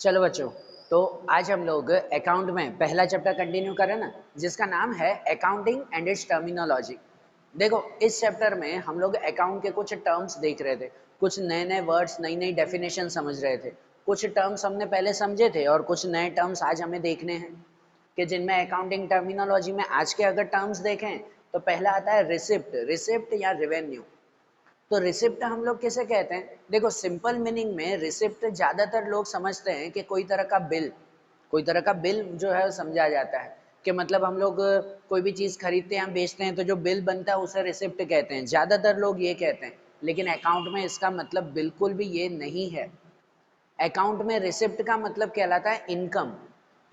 चलो बच्चों, तो आज हम लोग अकाउंट में पहला चैप्टर कंटिन्यू करें ना, जिसका नाम है अकाउंटिंग एंड इट्स टर्मिनोलॉजी। देखो, इस चैप्टर में हम लोग अकाउंट के कुछ टर्म्स देख रहे थे, कुछ नए नए वर्ड्स, नई नई डेफिनेशन समझ रहे थे। कुछ टर्म्स हमने पहले समझे थे और कुछ नए टर्म्स आज हमें देखने हैं, कि जिनमें अकाउंटिंग टर्मिनोलॉजी में आज के अगर टर्म्स देखें तो पहला आता है रिसिप्ट। रिसिप्ट या रेवेन्यू। तो रिसिप्ट हम लोग किसे कहते हैं? देखो, सिंपल मीनिंग में रिसिप्ट ज्यादातर लोग समझते हैं कि कोई तरह का बिल, कोई तरह का बिल जो है समझा जाता है कि मतलब हम लोग कोई भी चीज खरीदते हैं, बेचते हैं, तो जो बिल बनता है उसे रिसिप्ट कहते हैं। ज्यादातर लोग ये कहते हैं, लेकिन अकाउंट में इसका मतलब बिल्कुल भी ये नहीं है। अकाउंट में रिसिप्ट का मतलब कहलाता है इनकम।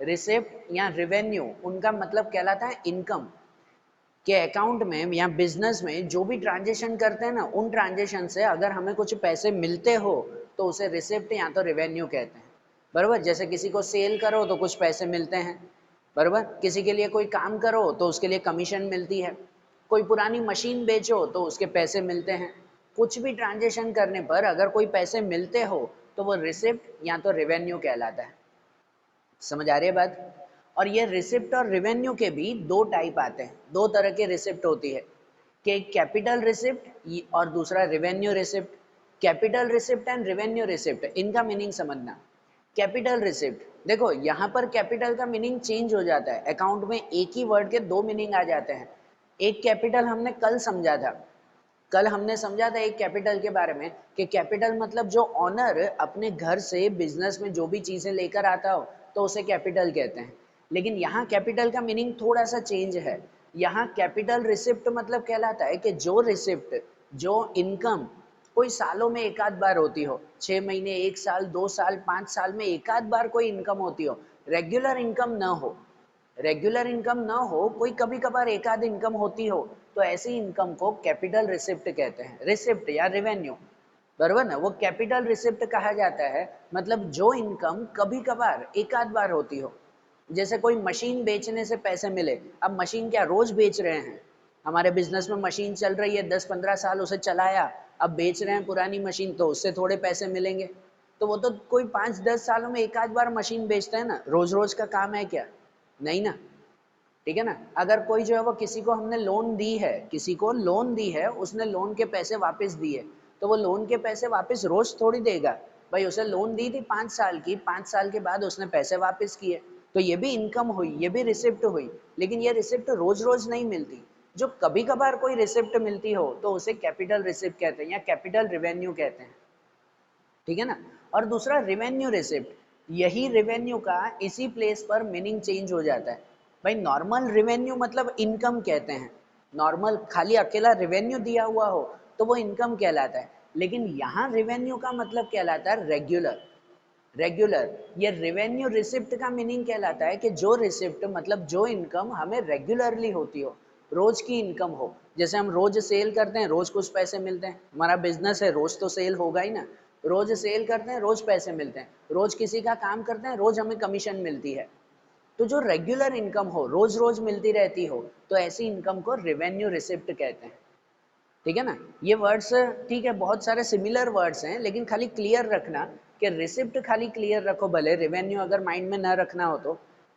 रिसिप्ट या रेवेन्यू उनका मतलब कहलाता है इनकम। कि अकाउंट में या बिजनेस में जो भी ट्रांजेक्शन करते हैं ना, उन ट्रांजेक्शन से अगर हमें कुछ पैसे मिलते हो तो उसे रिसिप्ट या तो रेवेन्यू कहते हैं। बराबर, जैसे किसी को सेल करो तो कुछ पैसे मिलते हैं। बराबर, किसी के लिए कोई काम करो तो उसके लिए कमीशन मिलती है। कोई पुरानी मशीन बेचो तो उसके पैसे मिलते हैं। कुछ भी ट्रांजेक्शन करने पर अगर कोई पैसे मिलते हो तो वो रिसिप्ट या तो रेवेन्यू कहलाता है। समझ आ रही है बात? और ये रिसिप्ट और रेवेन्यू के भी दो टाइप आते हैं, दो तरह के रिसिप्ट होती है, कि एक कैपिटल रिसिप्ट और दूसरा revenue receipt. Capital receipt and revenue receipt, इनका मीनिंग समझना। कैपिटल रिसिप्ट, देखो यहाँ पर कैपिटल का मीनिंग चेंज हो जाता है। अकाउंट में एक ही वर्ड के दो मीनिंग आ जाते हैं। एक कैपिटल हमने कल समझा था, कल हमने समझा था एक कैपिटल के बारे में, कि कैपिटल मतलब जो ऑनर अपने घर से बिजनेस में जो भी चीजें लेकर आता हो तो उसे कैपिटल कहते हैं। लेकिन यहाँ कैपिटल का मीनिंग थोड़ा सा चेंज है। यहाँ कैपिटल रिसिप्ट मतलब कहलाता है कि जो रिसिप्ट, जो इनकम कोई सालों में एक आध बार होती हो, 6 महीने, 1 साल, 2 साल, 5 साल में एक आध बार कोई इनकम होती हो, रेगुलर इनकम ना हो। रेगुलर इनकम ना हो, कोई कभी कभार एक आध इनकम होती हो, तो ऐसी इनकम को कैपिटल रिसिप्ट कहते हैं। रिसिप्ट या रेवेन्यू, बराबर ना, वो कैपिटल रिसिप्ट कहा जाता है। मतलब जो इनकम कभी कभार एक आध बार होती हो। जैसे कोई मशीन बेचने से पैसे मिले। अब मशीन क्या रोज बेच रहे हैं? हमारे बिजनेस में मशीन चल रही है, 10-15 साल उसे चलाया, अब बेच रहे हैं पुरानी मशीन, तो उससे थोड़े पैसे मिलेंगे। तो वो तो कोई 5-10 सालों में एक आध बार मशीन बेचते हैं ना, रोज रोज का काम है क्या? नहीं ना। ठीक है ना। अगर कोई जो है वो, किसी को हमने लोन दी है, किसी को लोन दी है, उसने लोन के पैसे वापस दिए, तो वो लोन के पैसे वापस रोज थोड़ी देगा। भाई उसे लोन दी थी 5 साल की, 5 साल के बाद उसने पैसे वापस किए, तो ये भी इनकम हुई, ये भी रिसिप्ट हुई। लेकिन ये रिसिप्ट रोज रोज नहीं मिलती। जो कभी कभार कोई रिसिप्ट मिलती हो तो उसे कैपिटल रिसिप्ट कहते हैं या कैपिटल रेवेन्यू कहते हैं। ठीक है ना। और दूसरा रेवेन्यू रिसिप्ट, यही रेवेन्यू का इसी प्लेस पर मीनिंग चेंज हो जाता है। भाई नॉर्मल रेवेन्यू मतलब इनकम कहते हैं, नॉर्मल खाली अकेला रेवेन्यू दिया हुआ हो तो वो इनकम कहलाता है। लेकिन यहाँ रेवेन्यू का मतलब कहलाता है रेगुलर। रेगुलर, ये रेवेन्यू रिसिप्ट का मीनिंग कहलाता है कि जो रिसिप्ट मतलब जो इनकम हमें रेगुलरली होती हो, रोज की इनकम हो। जैसे हम रोज सेल करते हैं, रोज कुछ पैसे मिलते हैं, हमारा बिजनेस है, रोज तो सेल होगा ही ना। रोज सेल करते हैं, रोज पैसे मिलते हैं, रोज किसी का काम करते हैं, रोज हमें कमीशन मिलती है। तो जो रेगुलर इनकम हो, रोज रोज मिलती रहती हो, तो ऐसी इनकम को रेवेन्यू रिसिप्ट कहते हैं। ठीक है ना। ये वर्ड्स, ठीक है, बहुत सारे सिमिलर वर्ड्स हैं, लेकिन खाली क्लियर रखना कि रिसिप्ट खाली क्लियर रखो, भले रेवेन्यू अगर माइंड में ना रखना हो तो।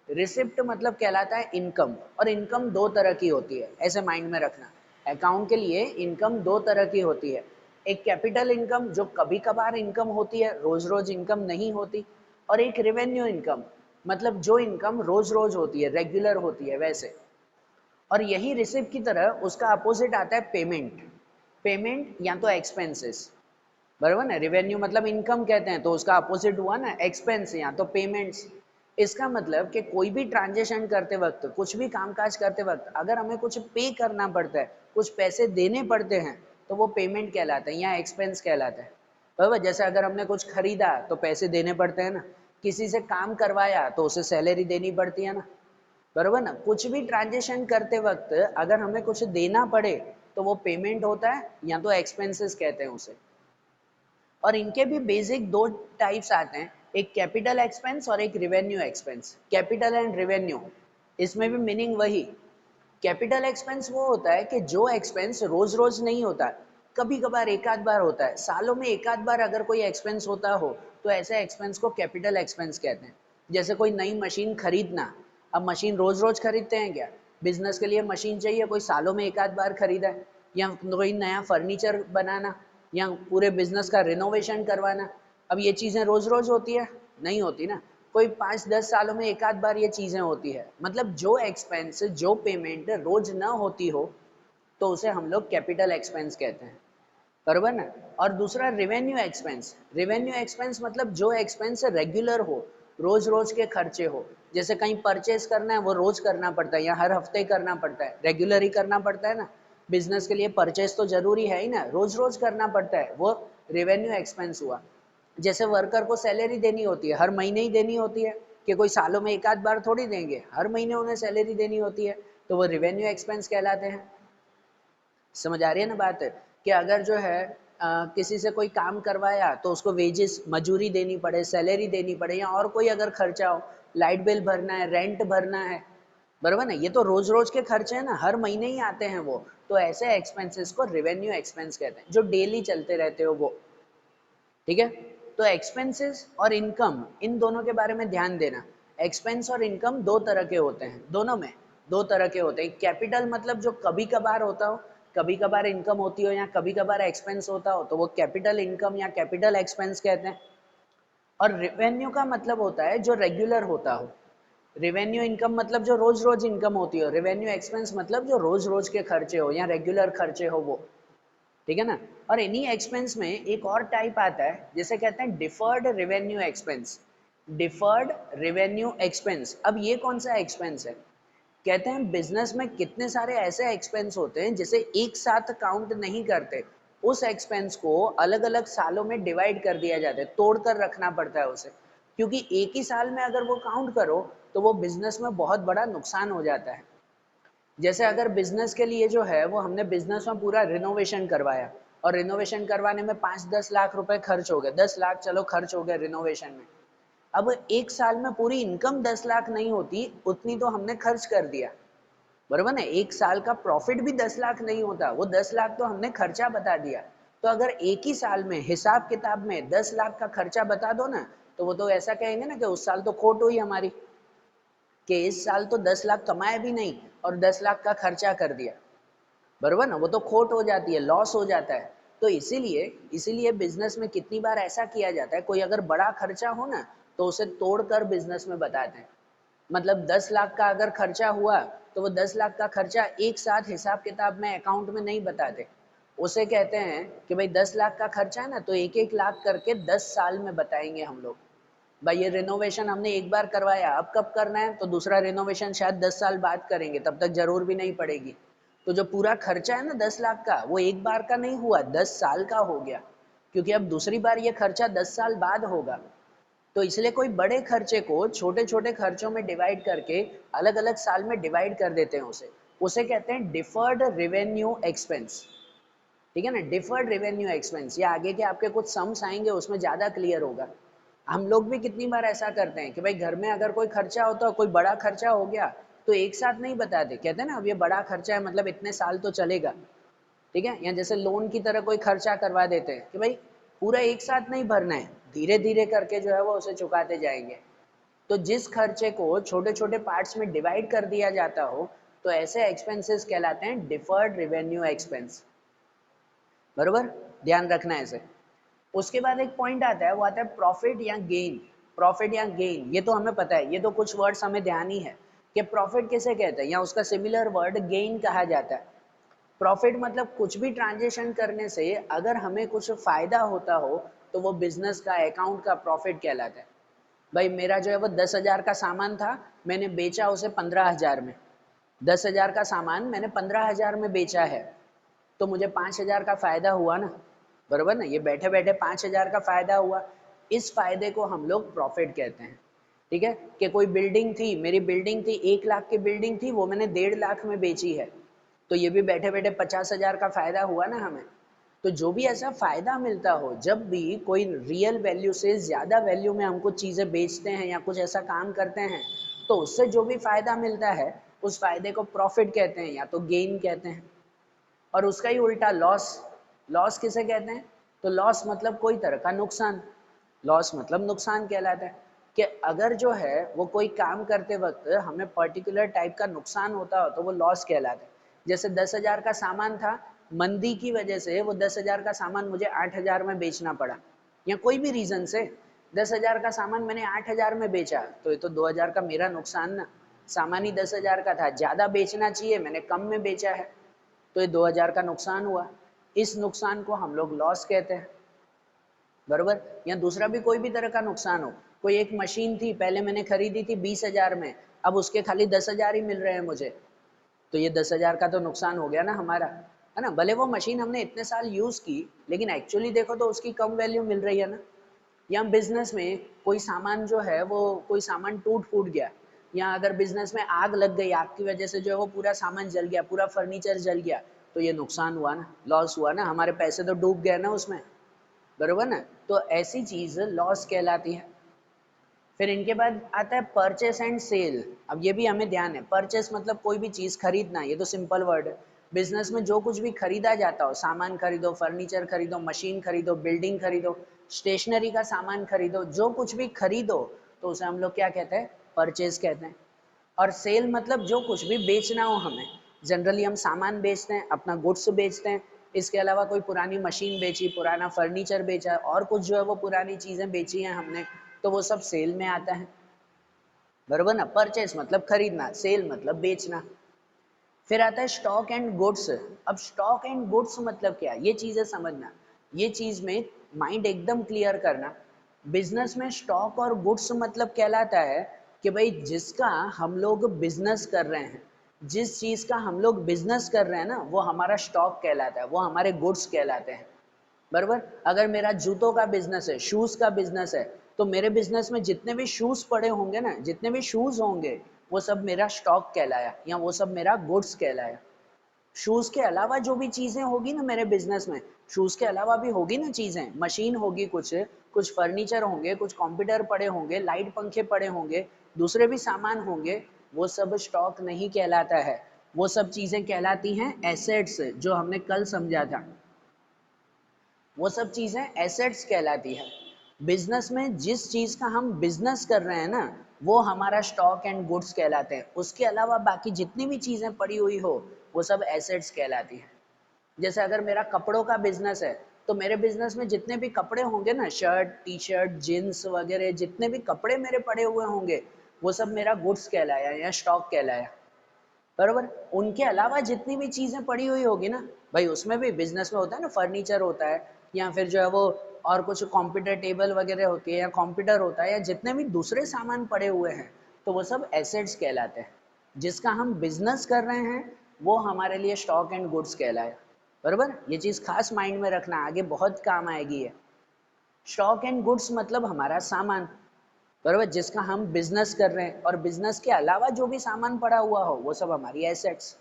रिसिप्ट मतलब कहलाता है इनकम, और इनकम दो तरह की होती है, ऐसे माइंड में रखना। अकाउंट के लिए इनकम दो तरह की होती है। एक कैपिटल इनकम जो कभी कभार इनकम होती है, रोज रोज इनकम नहीं होती। और एक रेवेन्यू इनकम, मतलब जो इनकम रोज रोज होती है, रेगुलर होती है वैसे। और यही रिसिप्ट की तरह उसका अपोजिट आता है पेमेंट। पेमेंट या तो एक्सपेंसेस, बराबर ना। रेवेन्यू मतलब इनकम कहते हैं, तो उसका अपोजिट हुआ ना एक्सपेंस या तो पेमेंट्स। इसका मतलब कि कोई भी ट्रांजेक्शन करते वक्त, कुछ भी कामकाज करते वक्त अगर हमें कुछ पे करना पड़ता है, कुछ पैसे देने पड़ते हैं, तो वो पेमेंट कहलाता है या एक्सपेंस कहलाता है। बराबर, जैसे अगर हमने कुछ खरीदा तो पैसे देने पड़ते हैं ना, किसी से काम करवाया तो उसे सैलरी देनी पड़ती है ना। बरोबर ना। कुछ भी ट्रांजेक्शन करते वक्त अगर हमें कुछ देना पड़े तो वो पेमेंट होता है या तो एक्सपेंसेस कहते हैं उसे। और इनके भी बेसिक दो टाइप्स आते हैं, एक कैपिटल एक्सपेंस और एक revenue expense. Capital and revenue, इसमें भी मीनिंग वही। कैपिटल एक्सपेंस वो होता है कि जो एक्सपेंस रोज रोज नहीं होता, कभी कभार एक आध बार होता है, सालों में एक आध बार अगर कोई एक्सपेंस होता हो तो ऐसे एक्सपेंस को कैपिटल एक्सपेंस कहते हैं। जैसे कोई नई मशीन खरीदना, अब मशीन रोज रोज खरीदते हैं क्या? बिजनेस के लिए मशीन चाहिए, कोई सालों में एक आध बार खरीदा है। या कोई नया फर्नीचर बनाना, या पूरे बिजनेस का रिनोवेशन करवाना, अब ये चीजें रोज रोज होती है? नहीं होती ना। कोई 5-10 सालों में एक आध बार ये चीजें होती है। मतलब जो एक्सपेंस, जो पेमेंट रोज ना होती हो, तो उसे हम लोग कैपिटल एक्सपेंस कहते हैं, बरोबर ना। और दूसरा रेवेन्यू एक्सपेंस। रेवेन्यू एक्सपेंस मतलब जो एक्सपेंस रेगुलर हो, रोज रोज के खर्चे हो। जैसे कहीं परचेज करना है, वो रोज करना पड़ता है या हर हफ्ते करना पड़ता है, रेगुलर ही करना पड़ता है ना। बिजनेस के लिए परचेज तो जरूरी है ही ना, रोज रोज करना पड़ता है, वो रेवेन्यू एक्सपेंस हुआ। जैसे वर्कर को सैलरी देनी होती है, हर महीने ही देनी होती है, कि कोई सालों में एक आध बार थोड़ी देंगे, हर महीने उन्हें सैलरी देनी होती है, तो वो रेवेन्यू एक्सपेंस कहलाते हैं। समझ आ रही है ना बात? कि अगर जो है किसी से कोई काम करवाया तो उसको वेजेस, मजूरी देनी पड़े, सैलरी देनी पड़े, या और कोई अगर खर्चा हो, लाइट बिल भरना है, रेंट भरना है, बराबर ना। ये तो रोज रोज के खर्चे हैं ना, हर महीने ही आते हैं वो। तो ऐसे एक्सपेंसेस को रेवेन्यू एक्सपेंस कहते हैं, जो डेली चलते रहते हो वो। ठीक है। तो एक्सपेंसेस और इनकम, इन दोनों के बारे में ध्यान देना। एक्सपेंस और इनकम दो तरह के होते हैं, दोनों में दो तरह के होते हैं। कैपिटल मतलब जो कभी कभार होता हो, कभी कभार इनकम होती हो या कभी कभार एक्सपेंस होता हो, तो वो कैपिटल इनकम या कैपिटल एक्सपेंस कहते हैं। और रेवेन्यू का मतलब होता है जो रेगुलर होता हो। रेवेन्यू इनकम मतलब जो रोज रोज इनकम होती हो, रेवेन्यू एक्सपेंस मतलब जो रोज रोज के खर्चे हो या रेगुलर खर्चे हो वो। ठीक है ना। और इन्हीं एक्सपेंस में एक और टाइप आता है जिसे कहते हैं deferred revenue expense. Deferred revenue expense, अब ये कौन सा एक्सपेंस है? कहते हैं बिजनेस में कितने सारे ऐसे एक्सपेंस होते हैं जिसे एक साथ काउंट नहीं करते, उस एक्सपेंस को अलग अलग सालों में डिवाइड कर दिया जाता है, तोड़ कर रखना पड़ता है उसे। क्योंकि एक ही साल में अगर वो काउंट करो तो वो बिजनेस में बहुत बड़ा नुकसान हो जाता है। जैसे अगर बिजनेस के लिए जो है वो हमने बिजनेस में पूरा रिनोवेशन करवाया, और रिनोवेशन करवाने में 5-10 लाख रुपए खर्च हो गए, 10 लाख चलो खर्च हो गए रिनोवेशन में। अब एक साल में पूरी इनकम 10 लाख नहीं होती, उतनी तो हमने खर्च कर दिया, बराबर ना। एक साल का प्रॉफिट भी 10 लाख नहीं होता, वो 10 लाख तो हमने खर्चा बता दिया। तो अगर एक ही साल में हिसाब किताब में 10 लाख का खर्चा बता दो ना, तो वो तो ऐसा कहेंगे ना कि उस साल तो खोट हुई हमारी, कि इस साल तो 10 लाख कमाए भी नहीं और 10 लाख का खर्चा कर दिया, बरोबर ना। वो तो खोट हो जाती है, लॉस हो जाता है। तो इसीलिए इसीलिए बिजनेस में कितनी बार ऐसा किया जाता है, कोई अगर बड़ा खर्चा हो ना, तो उसे तोड़कर बिजनेस में बताते हैं। मतलब 10 लाख का अगर खर्चा हुआ, तो वो 10 लाख का खर्चा एक साथ हिसाब किताब में अकाउंट में नहीं बताते। उसे कहते हैं कि भाई 10 लाख का खर्चा है ना, तो एक एक लाख करके 10 साल में बताएंगे हम लोग। भाई ये रिनोवेशन हमने एक बार करवाया, अब कब करना है? तो दूसरा रिनोवेशन शायद 10 साल बाद करेंगे, तब तक जरूर भी नहीं पड़ेगी। तो जो पूरा खर्चा है ना 10 लाख का, वो एक बार का नहीं हुआ, 10 साल का हो गया। क्योंकि अब दूसरी बार ये खर्चा 10 साल बाद होगा। तो इसलिए कोई बड़े खर्चे को छोटे छोटे खर्चों में डिवाइड करके अलग अलग साल में डिवाइड कर देते हैं उसे। उसे कहते हैं डिफर्ड रेवेन्यू एक्सपेंस। ठीक है ना, डिफर्ड रेवेन्यू एक्सपेंस। ये आगे के आपके कुछ सम्स आएंगे, उसमें ज्यादा क्लियर होगा। हम लोग भी कितनी बार ऐसा करते हैं कि भाई घर में अगर कोई खर्चा होता है, कोई बड़ा खर्चा हो गया, तो एक साथ नहीं बताते, कहते हैं ना अब ये बड़ा खर्चा है मतलब इतने साल तो चलेगा। ठीक है। या जैसे लोन की तरह कोई खर्चा करवा देते हैं कि भाई पूरा एक साथ नहीं भरना है, धीरे धीरे करके जो है वो उसे चुकाते जाएंगे। तो जिस खर्चे को छोटे छोटे पार्ट्स में डिवाइड कर दिया जाता हो, तो ऐसे एक्सपेंसेस कहलाते हैं डिफर्ड रेवेन्यू एक्सपेंस, बरोबर। ध्यान रखना है इसे। उसके बाद एक पॉइंट आता है, वो आता है प्रॉफिट या गेन। प्रॉफिट या गेन, ये तो हमें पता है, ये तो कुछ वर्ड्स हमें ध्यान ही है कि प्रॉफिट किसे कहते हैं, या उसका सिमिलर वर्ड गेन कहा जाता है। प्रॉफिट मतलब कुछ भी ट्रांजेक्शन करने से अगर हमें कुछ फायदा होता हो, तो वो बिजनेस का, अकाउंट का प्रॉफिट कहलाता है। भाई मेरा जो है वो 10,000 का सामान था, मैंने बेचा उसे 15,000 में। 10,000 का सामान मैंने 15,000 में बेचा है, तो मुझे 5,000 का फायदा हुआ ना, बरोबर ना। ये बैठे बैठे 5,000 का फायदा हुआ, इस फायदे को हम लोग प्रॉफिट कहते हैं। ठीक है। कि कोई बिल्डिंग थी, मेरी बिल्डिंग थी 1 लाख की बिल्डिंग थी, वो मैंने 1.5 लाख में बेची है, तो ये भी बैठे बैठे 50,000 का फायदा हुआ ना हमें। तो जो भी ऐसा फायदा मिलता हो, जब भी कोई रियल वैल्यू से ज्यादा वैल्यू में हम कुछ चीजें बेचते हैं या कुछ ऐसा काम करते हैं, तो उससे जो भी फायदा मिलता है, उस फायदे को प्रॉफिट कहते हैं या तो गेन कहते हैं। और उसका ही उल्टा लॉस। लॉस किसे कहते हैं? तो लॉस मतलब कोई तरह का नुकसान। लॉस मतलब नुकसान कहलाता है कि अगर जो है वो कोई काम करते वक्त हमें पर्टिकुलर टाइप का नुकसान होता हो तो वो लॉस कहलाता है। जैसे 10,000 का सामान था, मंदी की वजह से वो 10,000 का सामान मुझे 8,000 में बेचना पड़ा, या कोई भी रीजन से 10,000 का सामान मैंने 8,000 में बेचा, तो ये तो 2,000 का मेरा नुकसान ना। सामान ही 10,000 का था, ज्यादा बेचना चाहिए, मैंने कम में बेचा है, तो ये 2,000 का नुकसान हुआ। इस नुकसान को हम लोग लॉस कहते हैं, बरोबर। या दूसरा भी कोई भी तरह का नुकसान हो, कोई एक मशीन थी, पहले मैंने खरीदी थी 20,000 में, अब उसके खाली 10,000 ही मिल रहे हैं मुझे, तो ये 10,000 का तो नुकसान हो गया ना हमारा, है ना। भले वो मशीन हमने इतने साल यूज की, लेकिन एक्चुअली देखो तो उसकी कम वैल्यू मिल रही है ना। या बिजनेस में कोई सामान जो है वो, कोई सामान टूट फूट गया, या अगर बिजनेस में आग लग गई, आग की वजह से जो है वो पूरा सामान जल गया, पूरा फर्नीचर जल गया, तो ये नुकसान हुआ ना, लॉस हुआ ना, हमारे पैसे तो डूब गए ना उसमें, बरोबर ना। तो ऐसी चीज लॉस कहलाती है। फिर इनके बाद आता है परचेस एंड सेल। अब ये भी हमें ध्यान है, परचेस मतलब कोई भी चीज खरीदना, ये तो सिंपल वर्ड है। बिजनेस में जो कुछ भी खरीदा जाता हो, सामान खरीदो, फर्नीचर खरीदो, मशीन खरीदो, बिल्डिंग खरीदो, स्टेशनरी का सामान खरीदो, जो कुछ भी खरीदो, तो उसे हम लोग क्या कहते हैं, परचेज कहते हैं। और सेल मतलब जो कुछ भी बेचना हो हमें, जनरली हम सामान बेचते हैं, अपना गुड्स बेचते हैं, इसके अलावा कोई पुरानी मशीन बेची, पुराना फर्नीचर बेचा, और कुछ जो है वो पुरानी चीजें बेची हैं हमने, तो वो सब सेल में आता है, बरोबर ना। परचेस मतलब खरीदना, सेल मतलब बेचना। फिर आता है स्टॉक एंड गुड्स। अब स्टॉक एंड गुड्स मतलब क्या, ये चीजें समझना, ये चीज में माइंड एकदम क्लियर करना। बिजनेस में स्टॉक और गुड्स मतलब कहलाता है कि भाई जिसका हम लोग बिजनेस कर रहे हैं, जिस चीज का हम लोग बिजनेस कर रहे हैं ना, वो हमारा स्टॉक कहलाता है, वो हमारे गुड्स कहलाते हैं, बराबर। अगर मेरा जूतों का बिजनेस है, शूज का बिजनेस है, तो मेरे बिजनेस में जितने भी शूज पड़े होंगे ना, जितने भी शूज होंगे, वो सब मेरा स्टॉक कहलाया, या वो सब मेरा गुड्स कहलाया। शूज के अलावा जो भी चीजें होगी ना मेरे बिजनेस में, शूज के अलावा भी होगी ना चीजें, मशीन होगी, कुछ कुछ फर्नीचर होंगे, कुछ कंप्यूटर पड़े होंगे, लाइट पंखे पड़े होंगे, दूसरे भी सामान होंगे, वो सब स्टॉक नहीं कहलाता है, वो सब चीजें कहलाती हैं एसेट्स, जो हमने कल समझा था। वो सब चीजें एसेट्स कहलाती है। बिजनेस में जिस चीज का हम बिजनेस कर रहे हैं ना, वो हमारा स्टॉक एंड गुड्स कहलाते हैं। उसके अलावा बाकी जितनी भी चीजें पड़ी हुई हो, वो सब एसेट्स कहलाती है। जैसे अगर मेरा कपड़ों का बिजनेस है, तो मेरे बिजनेस में जितने भी कपड़े होंगे ना, शर्ट, टी शर्ट, जींस वगैरह, जितने भी कपड़े मेरे पड़े हुए होंगे, वो सब मेरा गुड्स कहलाया या स्टॉक कहलाया, बरोबर। उनके अलावा जितनी भी चीजें पड़ी हुई होगी ना, भाई उसमें भी बिजनेस में होता है ना, फर्नीचर होता है, या फिर जो है वो और कुछ कंप्यूटर टेबल वगैरह होती है, या कंप्यूटर होता है, या जितने भी दूसरे सामान पड़े हुए हैं, तो वो सब एसेट्स कहलाते हैं। जिसका हम बिजनेस कर रहे हैं, वो हमारे लिए स्टॉक एंड गुड्स कहलाए, बरोबर। ये चीज खास माइंड में रखना, आगे बहुत काम आएगी ये। स्टॉक एंड गुड्स मतलब हमारा सामान, बरोबर, जिसका हम बिजनेस कर रहे हैं, और बिजनेस के अलावा जो भी सामान पड़ा हुआ हो, वो सब हमारी एसेट्स,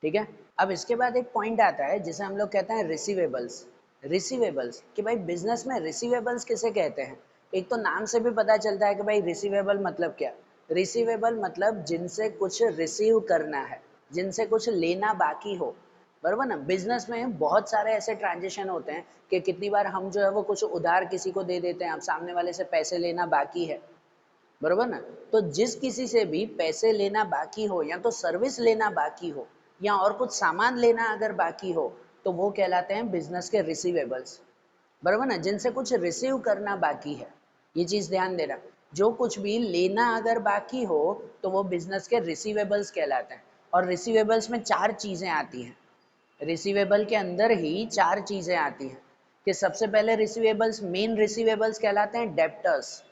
ठीक है। अब इसके बाद एक पॉइंट आता है जिसे हम लोग कहते हैं रिसीवेबल्स। रिसीवेबल्स कि भाई बिजनेस में रिसीवेबल्स किसे कहते हैं। एक तो नाम से भी पता चलता है कि भाई रिसीवेबल मतलब क्या। रिसीवेबल मतलब जिनसे कुछ रिसीव करना है, जिनसे कुछ लेना बाकी हो, बरोबर ना। बिजनेस में बहुत सारे ऐसे ट्रांजेक्शन होते हैं कि कितनी बार हम जो है वो कुछ उधार किसी को दे देते हैं, अब सामने वाले से पैसे लेना बाकी है, बरोबर ना। तो जिस किसी से भी पैसे लेना बाकी हो, या तो सर्विस लेना बाकी हो, या और कुछ सामान लेना अगर बाकी हो, तो वो कहलाते हैं बिजनेस के रिसीवेबल्स, बरोबर ना, जिनसे कुछ रिसीव करना बाकी है। ये चीज ध्यान देना, जो कुछ भी लेना अगर बाकी हो, तो वो बिजनेस के रिसीवेबल्स कहलाते हैं। और रिसीवेबल्स में चार चीजें आती हैं, रिसीवेबल के अंदर ही चार चीजें आती हैं। कि सबसे पहले रिसीवेबल्स, मेन रिसीवेबल्स कहलाते हैं डेप्टर्स।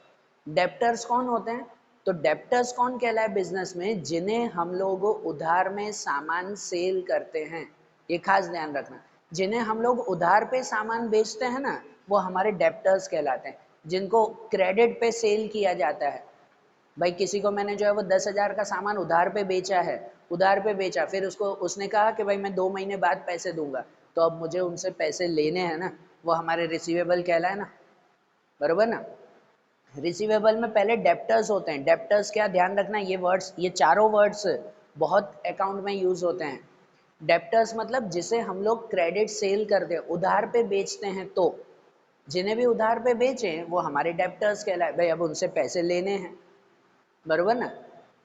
डेप्टर्स कौन होते हैं, तो डेप्टर्स कौन कहलाए बिजनेस में, जिन्हें हम लोग उधार में सामान सेल करते हैं। ये खास ध्यान रखना, जिन्हें हम लोग उधार पे सामान बेचते हैं ना, वो हमारे डेप्टर्स कहलाते हैं। जिनको क्रेडिट पे सेल किया जाता है, भाई किसी को मैंने जो है वो 10,000 का सामान उधार पे बेचा है, उधार पे बेचा, फिर उसको उसने कहा कि भाई मैं 2 महीने बाद पैसे दूंगा, तो अब मुझे उनसे पैसे लेने हैं ना, वो हमारे रिसीवेबल कहलाए ना, बरोबर ना। रिसीवेबल में पहले डेप्टर्स होते हैं। डेप्टर्स क्या, ध्यान रखना, ये वर्ड्स, ये चारों वर्ड्स बहुत अकाउंट में यूज होते हैं। डेप्टर्स मतलब जिसे हम लोग क्रेडिट सेल करते हैं, उधार पे बेचते हैं, तो जिन्हें भी उधार पे बेचे वो हमारे डेप्टर्स कहलाए, भाई अब उनसे पैसे लेने हैं, बरोबर ना।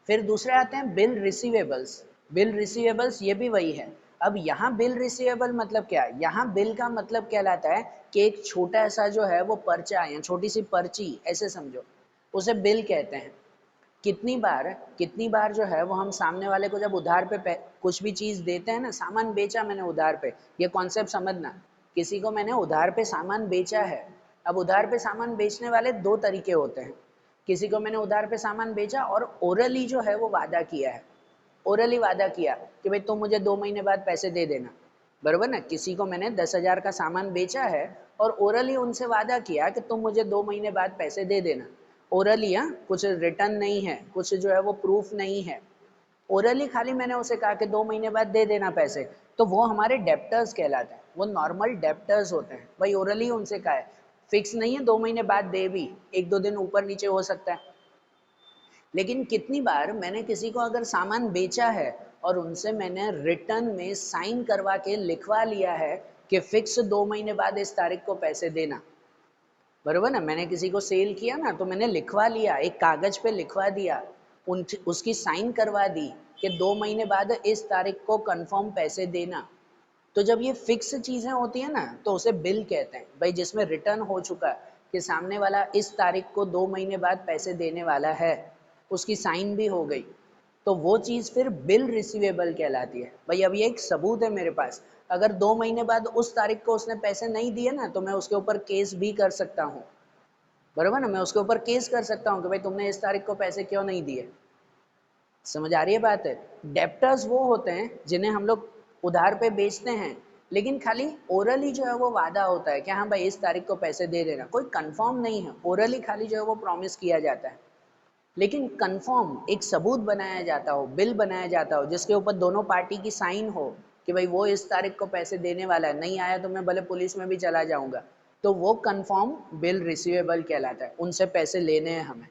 फिर दूसरे आते हैं बिल रिसीवेबल्स। बिल रिसीवेबल्स ये भी वही है। अब यहाँ बिल रिसीवेबल मतलब क्या है, यहाँ बिल का मतलब कहलाता है कि एक छोटा सा जो है वो पर्चा या छोटी सी पर्ची ऐसे समझो, उसे बिल कहते हैं। कितनी बार जो है वो हम सामने वाले को जब उधार पे कुछ भी चीज़ देते हैं ना, सामान बेचा मैंने उधार पे, ये कॉन्सेप्ट समझना, किसी को मैंने उधार पे सामान बेचा है। अब उधार पे सामान बेचने वाले दो तरीके होते हैं। किसी को मैंने उधार पे सामान बेचा और ओरली जो है वो वादा किया है, ओरली वादा किया कि भाई तुम मुझे 2 महीने बाद पैसे दे देना, बरोबर ना। किसी को मैंने 10,000 का सामान बेचा है और ओरली उनसे वादा किया कि तुम मुझे 2 महीने बाद पैसे दे देना। ओरली, हाँ, कुछ रिटर्न नहीं है, कुछ जो है वो प्रूफ नहीं है, ओरली खाली मैंने उसे कहा कि 2 महीने बाद दे देना पैसे, तो वो हमारे डेप्टर्स कहलाते हैं, वो नॉर्मल डेप्टर्स होते हैं। भाई ओरली उनसे कहा है, फिक्स नहीं है 2 महीने बाद दे भी, 1-2 दिन ऊपर नीचे हो सकता है। लेकिन कितनी बार मैंने किसी को अगर सामान बेचा है और उनसे मैंने रिटर्न में साइन करवा के लिखवा लिया है कि फिक्स 2 महीने बाद इस तारीख को पैसे देना, बरोबर ना। मैंने किसी को सेल किया ना, तो मैंने लिखवा लिया, एक कागज पे लिखवा दिया, उसकी साइन करवा दी कि 2 महीने बाद इस तारीख को कंफर्म पैसे देना। तो जब ये फिक्स चीजें होती है ना तो उसे बिल कहते हैं, भाई जिसमें रिटर्न हो चुका है कि सामने वाला इस तारीख को 2 महीने बाद पैसे देने वाला है, उसकी साइन भी हो गई, तो वो चीज़ फिर बिल रिसीवेबल कहलाती है। भाई अब ये एक सबूत है मेरे पास, अगर 2 महीने बाद उस तारीख को उसने पैसे नहीं दिए ना तो मैं उसके ऊपर केस भी कर सकता हूँ, बरोबर ना। मैं उसके ऊपर केस कर सकता हूँ कि भाई तुमने इस तारीख को पैसे क्यों नहीं दिए। समझ आ रही है बात है। डेप्टर्स वो होते हैं जिन्हें हम लोग उधार पे बेचते हैं, लेकिन खाली ओरली जो है वो वादा होता है कि हाँ भाई इस तारीख को पैसे दे देना, कोई कंफर्म नहीं है, ओरली खाली जो है वो प्रॉमिस किया जाता है। लेकिन कंफर्म एक सबूत बनाया जाता हो, बिल बनाया जाता हो जिसके ऊपर दोनों पार्टी की साइन हो कि भाई वो इस तारीख को पैसे देने वाला है, नहीं आया तो मैं भले पुलिस में भी चला जाऊंगा, तो वो कंफर्म बिल रिसीवेबल कहलाता है, उनसे पैसे लेने हैं हमें,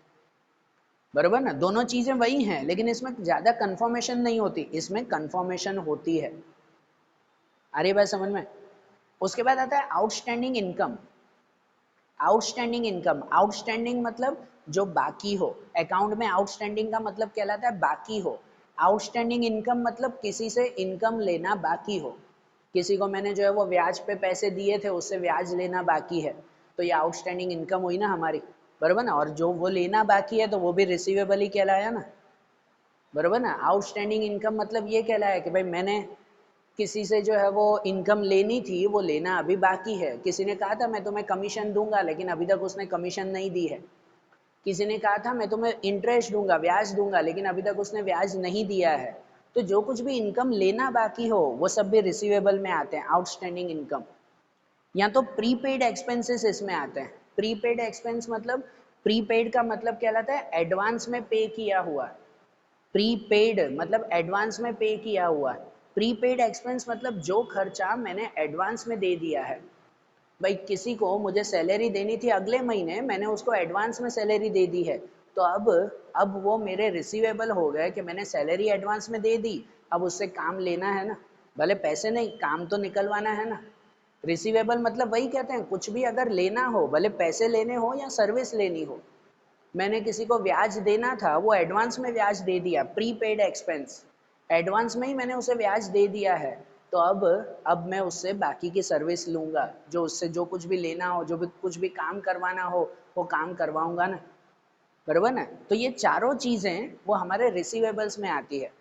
बरोबर ना। दोनों चीजें वही हैं लेकिन इसमें ज्यादा कंफर्मेशन नहीं होती, इसमें कंफर्मेशन होती है। आ रही है बात समझ में। उसके बाद आता है आउटस्टैंडिंग इनकम। आउटस्टैंडिंग मतलब जो बाकी हो, अकाउंट में आउटस्टैंडिंग का मतलब कहलाता है बाकी हो। आउटस्टैंडिंग इनकम मतलब किसी से इनकम लेना बाकी हो, किसी को मैंने जो है वो ब्याज पे पैसे दिए थे, उससे ब्याज लेना बाकी है, तो ये आउटस्टैंडिंग इनकम हुई ना हमारी, बरोबर ना। और जो वो लेना बाकी है तो वो भी रिसीवेबल ही कहलाया ना, बरोबर ना। आउटस्टैंडिंग इनकम मतलब ये कहलाया कि भाई मैंने किसी से जो है वो इनकम लेनी थी, वो लेना अभी बाकी है। किसी ने कहा था मैं तुम्हें कमीशन दूंगा लेकिन अभी तक उसने कमीशन नहीं दी है। किसी ने कहा था मैं तुम्हें इंटरेस्ट दूंगा, ब्याज दूंगा, लेकिन अभी तक उसने ब्याज नहीं दिया है। तो जो कुछ भी इनकम लेना बाकी हो वो सब भी रिसीवेबल में आते हैं, आउटस्टैंडिंग इनकम। या तो प्रीपेड एक्सपेंसेस इसमें आते हैं। प्रीपेड एक्सपेंस मतलब, प्रीपेड का मतलब कहलाता है एडवांस में पे किया हुआ। प्रीपेड मतलब एडवांस में पे किया हुआ। प्रीपेड एक्सपेंस मतलब जो खर्चा मैंने एडवांस में दे दिया है। भाई किसी को मुझे सैलरी देनी थी अगले महीने, मैंने उसको एडवांस में सैलरी दे दी है, तो अब वो मेरे रिसीवेबल हो गए कि मैंने सैलरी एडवांस में दे दी, अब उससे काम लेना है ना, भले पैसे नहीं, काम तो निकलवाना है ना। रिसीवेबल मतलब वही कहते हैं, कुछ भी अगर लेना हो, भले पैसे लेने हो या सर्विस लेनी हो, मैंने किसी को ब्याज देना था, वो एडवांस में ब्याज दे दिया, प्रीपेड एक्सपेंस, एडवांस में ही मैंने उसे ब्याज दे दिया है, तो अब मैं उससे बाकी की सर्विस लूंगा, जो उससे जो कुछ भी लेना हो, जो भी कुछ भी काम करवाना हो वो काम करवाऊंगा ना, बरोबर ना। तो ये चारों चीजें वो हमारे रिसीवेबल्स में आती है।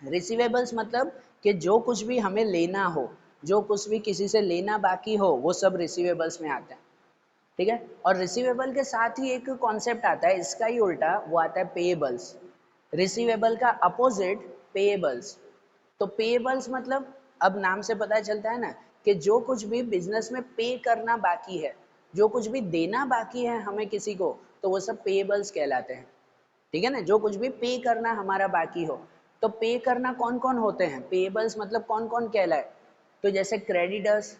रिसीवेबल्स मतलब कि जो कुछ भी हमें लेना हो, जो कुछ भी किसी से लेना बाकी हो, वो सब रिसीवेबल्स में आता है, ठीक है। और रिसीवेबल के साथ ही एक कॉन्सेप्ट आता है इसका ही उल्टा, वो आता है पेएबल्स। रिसीवेबल का अपोजिट पेएबल्स। तो पेएबल्स मतलब, अब नाम से पता चलता है ना कि जो कुछ भी बिजनेस में पे करना बाकी है, जो कुछ भी देना बाकी है हमें किसी को, तो वो सब पेएबल्स कहलाते हैं, ठीक है ना। जो कुछ भी पे करना हमारा बाकी हो, तो पे करना कौन कौन होते हैं, पेएबल्स मतलब कौन कौन कहलाए। तो जैसे क्रेडिटर्स,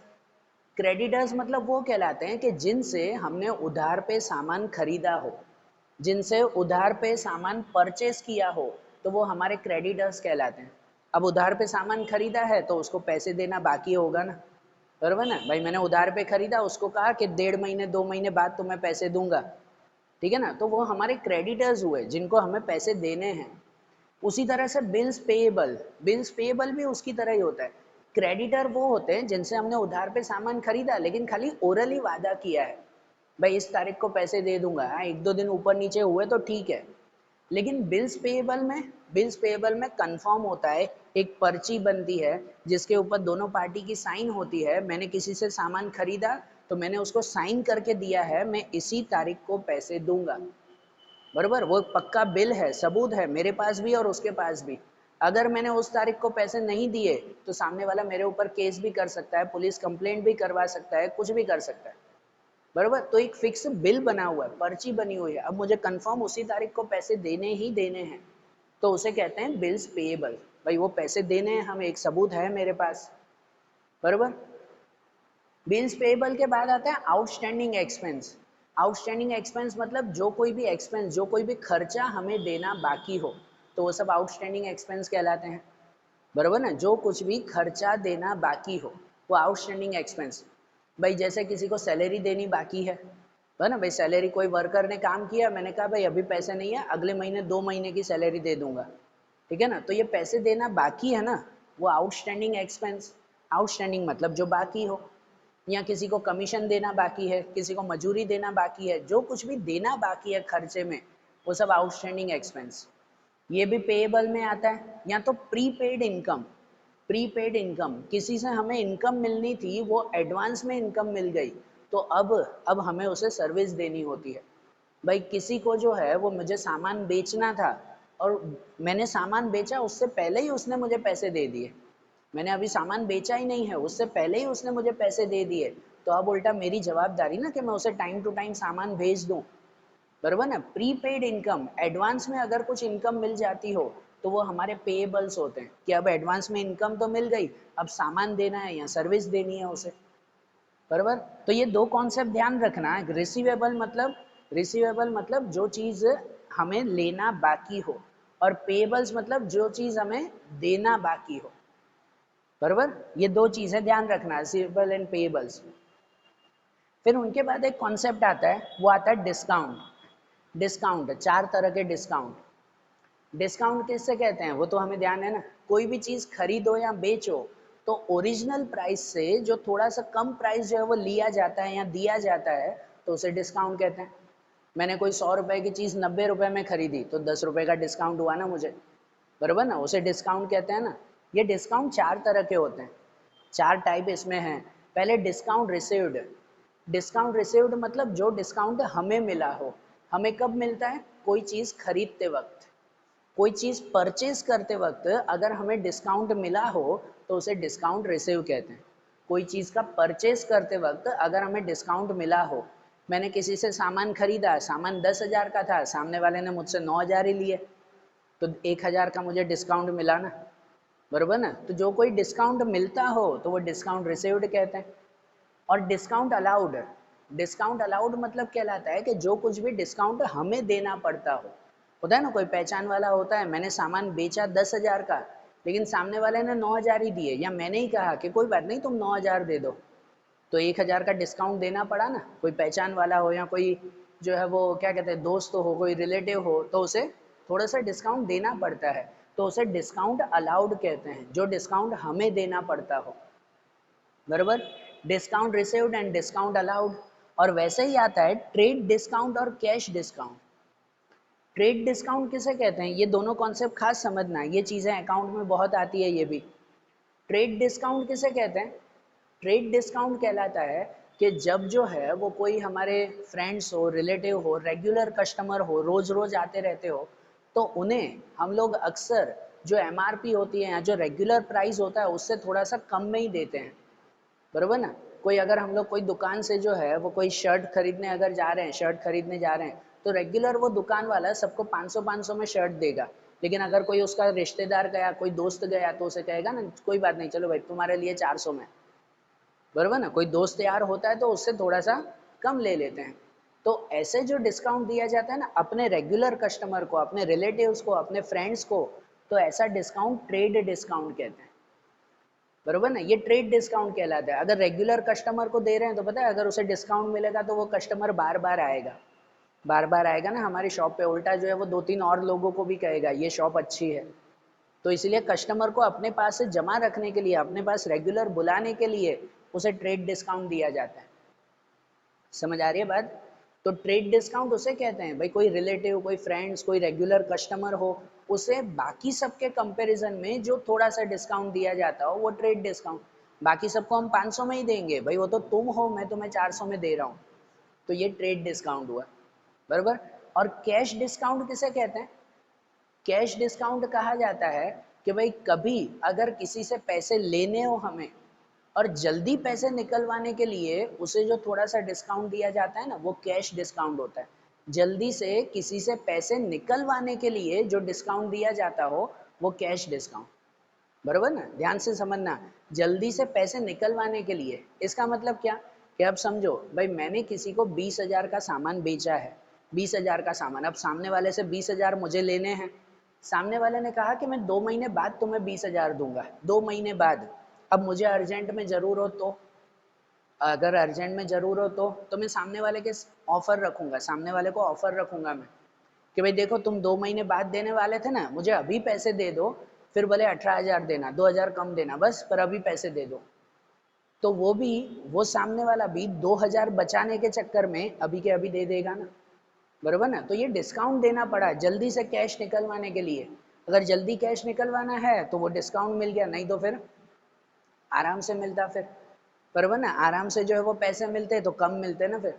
क्रेडिटर्स मतलब वो कहलाते हैं कि जिनसे हमने उधार पे सामान खरीदा हो, जिनसे उधार पे सामान परचेस किया हो, तो वो हमारे क्रेडिटर्स कहलाते हैं। अब उधार पे सामान खरीदा है तो उसको पैसे देना बाकी होगा ना, बराबर ना भाई, मैंने उधार पे खरीदा, उसको कहा कि 1.5 महीने 2 महीने बाद तुम्हें पैसे दूंगा, ठीक है ना, तो वो हमारे क्रेडिटर्स हुए जिनको हमें पैसे देने हैं। उसी तरह से बिल्स पेएबल, बिल्स पेएबल भी उसकी तरह ही होता है। क्रेडिटर वो होते हैं जिनसे हमने उधार पे सामान खरीदा लेकिन खाली ओरली वादा किया है, भाई इस तारीख को पैसे दे दूंगा, हाँ 1-2 दिन ऊपर नीचे हुए तो ठीक है। लेकिन बिल्स पेएबल में कंफर्म होता है, एक पर्ची बनती है जिसके ऊपर दोनों पार्टी की साइन होती है, मैंने किसी से सामान खरीदा तो मैंने उसको साइन करके दिया है मैं इसी तारीख को पैसे दूंगा, बरोबर, वो पक्का बिल है, सबूत है मेरे पास भी और उसके पास भी। अगर मैंने उस तारीख को पैसे नहीं दिए तो सामने वाला मेरे ऊपर केस भी कर सकता है, पुलिस कंप्लेंट भी करवा सकता है, कुछ भी कर सकता है, बरोबर। तो एक फिक्स बिल बना हुआ है, पर्ची बनी हुई है, अब मुझे कंफर्म उसी तारीख को पैसे देने ही देने हैं, तो उसे कहते हैं बिल्स पेएबल। भाई वो पैसे देने हैं हमें, एक सबूत है मेरे पास, बरोबर। बिल्स पेएबल के बाद आता है आउटस्टैंडिंग एक्सपेंस। आउटस्टैंडिंग एक्सपेंस मतलब जो कोई भी एक्सपेंस, जो कोई भी खर्चा हमें देना बाकी हो, तो वो सब आउटस्टैंडिंग एक्सपेंस कहलाते हैं, बरोबर ना। जो कुछ भी खर्चा देना बाकी हो वो आउटस्टैंडिंग एक्सपेंस। भाई जैसे किसी को सैलरी देनी बाकी है ना, भाई सैलरी, कोई वर्कर ने काम किया, मैंने कहा भाई अभी पैसे नहीं है, अगले महीने 2 महीने की सैलरी दे दूंगा, ठीक है ना, तो ये पैसे देना बाकी है ना, वो आउटस्टैंडिंग एक्सपेंस। आउटस्टैंडिंग मतलब जो बाकी हो, या किसी को कमीशन देना बाकी है, किसी को मजूरी देना बाकी है, जो कुछ भी देना बाकी है खर्चे में, वो सब आउटस्टैंडिंग एक्सपेंस। ये भी पेएबल में आता है। या तो प्रीपेड इनकम, प्रीपेड इनकम, किसी से हमें इनकम मिलनी थी, वो एडवांस में इनकम मिल गई, तो अब हमें उसे सर्विस देनी होती है। भाई किसी को जो है वो मुझे सामान बेचना था और मैंने सामान बेचा, उससे पहले ही उसने मुझे पैसे दे दिए, मैंने अभी सामान बेचा ही नहीं है, उससे पहले ही उसने मुझे पैसे दे दिए, तो अब उल्टा मेरी जवाबदारी ना कि मैं उसे टाइम टू टाइम सामान भेज दूं, बराबर ना। प्रीपेड इनकम, एडवांस में अगर कुछ इनकम मिल जाती हो तो वो हमारे पेएबल्स होते हैं, कि अब एडवांस में इनकम तो मिल गई, अब सामान देना है या सर्विस देनी है उसे, बराबर। तो ये दो कॉन्सेप्ट ध्यान रखना है, रिसीवेबल मतलब जो चीज़ हमें लेना बाकी हो, और पेएबल्स मतलब जो चीज़ हमें देना बाकी हो, बराबर। ये दो चीज़ें ध्यान रखना, रिसीवेबल एंड पेएबल्स। फिर उनके बाद एक कॉन्सेप्ट आता है, वो आता है डिस्काउंट। डिस्काउंट, 4 तरह के डिस्काउंट। डिस्काउंट किससे कहते हैं वो तो हमें ध्यान है ना, कोई भी चीज़ खरीदो या बेचो तो ओरिजिनल प्राइस से जो थोड़ा सा कम प्राइस जो है वो लिया जाता है या दिया जाता है, तो उसे डिस्काउंट कहते हैं। मैंने कोई 100 रुपए की चीज़ 90 रुपए में खरीदी तो 10 रुपए का डिस्काउंट हुआ ना मुझे, बराबर ना, उसे डिस्काउंट कहते हैं ना। ये डिस्काउंट 4 तरह के होते हैं, 4 टाइप इसमें हैं। पहले डिस्काउंट रिसीव्ड। डिस्काउंट रिसीव्ड मतलब जो डिस्काउंट हमें मिला हो। हमें कब मिलता है? कोई चीज़ खरीदते वक्त, कोई चीज़ परचेज करते वक्त अगर हमें डिस्काउंट मिला हो तो उसे डिस्काउंट रिसीव कहते हैं। कोई चीज़ का परचेज करते वक्त अगर हमें डिस्काउंट मिला हो, मैंने किसी से सामान खरीदा, सामान 10,000 का था, सामने वाले ने मुझसे 9,000 ही लिए, तो 1,000 का मुझे डिस्काउंट मिला ना, बरोबर ना। तो जो कोई डिस्काउंट मिलता हो तो वो डिस्काउंट रिसीव्ड कहते हैं। और डिस्काउंट अलाउड, डिस्काउंट अलाउड मतलब कहलाता है कि जो कुछ भी डिस्काउंट हमें देना पड़ता हो, होता है ना, कोई पहचान वाला होता है, मैंने सामान बेचा 10,000 का लेकिन सामने वाले ने 9,000 ही दिए, या मैंने ही कहा कि कोई बात नहीं तुम 9,000 दे दो, तो 1,000 का डिस्काउंट देना पड़ा ना। कोई पहचान वाला हो या कोई जो है वो क्या कहते हैं दोस्त हो, कोई रिलेटिव हो, तो उसे थोड़ा सा डिस्काउंट देना पड़ता है, तो उसे डिस्काउंट अलाउड कहते हैं, जो डिस्काउंट हमें देना पड़ता हो, बराबर। Discount received and discount allowed. और वैसे ही आता है ट्रेड डिस्काउंट और कैश डिस्काउंट। ट्रेड डिस्काउंट किसे कहते हैं, ये दोनों कॉन्सेप्ट खास समझना है, ये चीज़ें अकाउंट में बहुत आती है ये भी। ट्रेड डिस्काउंट किसे कहते हैं? ट्रेड डिस्काउंट कहलाता है कि जब जो है वो कोई हमारे फ्रेंड्स हो, रिलेटिव हो, रेगुलर कस्टमर हो, रोज रोज आते रहते हो, तो उन्हें हम लोग अक्सर जो एमआरपी होती है या जो रेगुलर प्राइस होता है उससे थोड़ा सा कम में ही देते हैं, बरोबर ना। कोई अगर हम लोग कोई दुकान से जो है वो कोई शर्ट खरीदने अगर जा रहे हैं, शर्ट खरीदने जा रहे हैं, तो रेगुलर वो दुकान वाला सबको 500-500 में शर्ट देगा, लेकिन अगर कोई उसका रिश्तेदार गया, कोई दोस्त गया, तो उसे कहेगा ना कोई बात नहीं चलो भाई तुम्हारे लिए 400 में, बरोबर ना। कोई दोस्त यार होता है तो उससे थोड़ा सा कम ले लेते हैं। तो ऐसे जो डिस्काउंट दिया जाता है ना अपने रेगुलर कस्टमर को, अपने रिलेटिव्स को, अपने फ्रेंड्स को, तो ऐसा डिस्काउंट ट्रेड डिस्काउंट कहते हैं। बरोबर ना, ये ट्रेड डिस्काउंट कहलाता है। अगर रेगुलर कस्टमर को दे रहे हैं तो पता है अगर उसे डिस्काउंट मिलेगा तो वो कस्टमर बार बार आएगा, बार बार आएगा ना हमारी शॉप पे, उल्टा जो है वो 2-3 और लोगों को भी कहेगा ये शॉप अच्छी है। तो इसलिए कस्टमर को अपने पास से जमा रखने के लिए, अपने पास रेगुलर बुलाने के लिए उसे ट्रेड डिस्काउंट दिया जाता है। समझ आ रही है बात? तो ट्रेड डिस्काउंट उसे कहते हैं भाई, कोई रिलेटिव, कोई फ्रेंड्स, कोई रेगुलर कस्टमर हो, उसे बाकी सबके कंपैरिजन में जो थोड़ा सा डिस्काउंट दिया जाता हो वो ट्रेड डिस्काउंट। बाकी सबको हम 500 में ही देंगे भाई, वो तो तुम हो, मैं तुम्हें 400 में दे रहा हूँ, तो ये ट्रेड डिस्काउंट हुआ। बरोबर। और कैश डिस्काउंट किसे कहते हैं? कैश डिस्काउंट कहा जाता है कि भाई कभी अगर किसी से पैसे लेने हो हमें और जल्दी पैसे निकलवाने के लिए उसे जो थोड़ा सा डिस्काउंट दिया जाता है ना, वो कैश डिस्काउंट होता है। जल्दी से किसी से पैसे निकलवाने के लिए जो डिस्काउंट दिया जाता हो वो कैश डिस्काउंट। बरोबर ना, ध्यान से समझना। जल्दी से पैसे निकलवाने के लिए, इसका मतलब क्या कि अब समझो भाई मैंने किसी को 20,000 का सामान बेचा है, 20,000 का सामान, अब सामने वाले से 20,000 मुझे लेने हैं। सामने वाले ने कहा कि मैं 2 महीने बाद तुम्हें 20,000 दूंगा, 2 महीने बाद। अब मुझे अर्जेंट में ज़रूर हो तो, अगर अर्जेंट में ज़रूर हो तो मैं सामने वाले के ऑफ़र रखूँगा, सामने वाले को ऑफ़र रखूँगा मैं कि भाई देखो तुम 2 महीने बाद देने वाले थे ना, मुझे अभी पैसे दे दो, फिर भले 18,000 देना, 2,000 कम देना बस, पर अभी पैसे दे दो। तो वो सामने वाला भी 2,000 बचाने के चक्कर में अभी के अभी दे देगा ना। बरोबर ना, तो ये डिस्काउंट देना पड़ा जल्दी से कैश निकलवाने के लिए। अगर जल्दी कैश निकलवाना है तो वो डिस्काउंट मिल गया, नहीं तो फिर आराम से मिलता फिर। बरोबर ना, आराम से जो है वो पैसे मिलते तो कम मिलते ना फिर।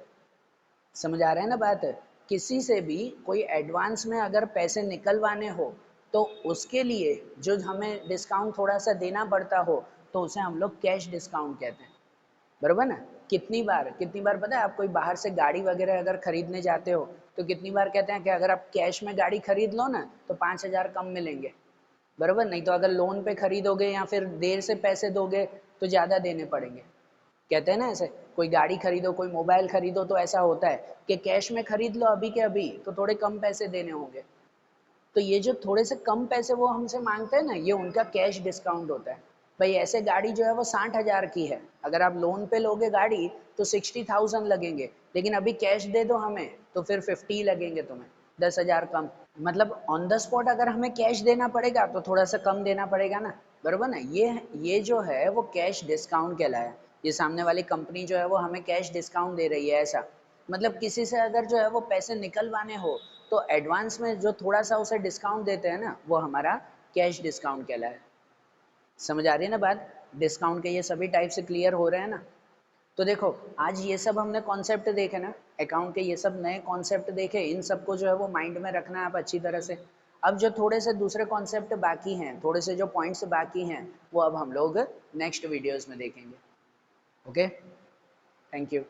समझ आ रहा है ना बात? किसी से भी कोई एडवांस में अगर पैसे निकलवाने हो तो उसके लिए जो हमें डिस्काउंट थोड़ा सा देना पड़ता हो तो उसे हम लोग कैश डिस्काउंट कहते हैं। बरोबर ना। कितनी बार पता है, आप कोई बाहर से गाड़ी वगैरह अगर खरीदने जाते हो तो कितनी बार कहते हैं कि अगर आप कैश में गाड़ी खरीद लो ना तो 5,000 कम मिलेंगे। बरोबर, नहीं तो अगर लोन पे खरीदोगे या फिर देर से पैसे दोगे तो ज़्यादा देने पड़ेंगे। कहते हैं ना ऐसे, कोई गाड़ी खरीदो, कोई मोबाइल खरीदो तो ऐसा होता है कि कैश में खरीद लो अभी के अभी तो थोड़े कम पैसे देने होंगे। तो ये जो थोड़े से कम पैसे वो हमसे मांगते हैं ना, ये उनका कैश डिस्काउंट होता है। भाई ऐसे गाड़ी जो है वो 60,000 की है, अगर आप लोन पे लोगे गाड़ी तो 60,000 लगेंगे, लेकिन अभी कैश दे दो हमें तो फिर 50 लगेंगे तुम्हें, 10,000 कम। मतलब ऑन द स्पॉट अगर हमें कैश देना पड़ेगा तो थोड़ा सा कम देना पड़ेगा ना। बरोबर ना, ये जो है वो कैश डिस्काउंट कहलाया। ये सामने वाली कंपनी जो है वो हमें कैश डिस्काउंट दे रही है ऐसा। मतलब किसी से अगर जो है वो पैसे निकलवाने हो तो एडवांस में जो थोड़ा सा उसे डिस्काउंट देते हैं ना, वो हमारा कैश डिस्काउंट कहलाया। समझ आ रही है ना बात? डिस्काउंट के ये सभी टाइप से क्लियर हो रहे हैं ना? तो देखो आज ये सब हमने कॉन्सेप्ट देखे ना, अकाउंट के ये सब नए कॉन्सेप्ट देखे, इन सबको जो है वो माइंड में रखना है आप अच्छी तरह से। अब जो थोड़े से दूसरे कॉन्सेप्ट बाकी हैं, थोड़े से जो पॉइंट्स बाकी हैं, वो अब हम लोग नेक्स्ट वीडियोस में देखेंगे। Okay, thank you.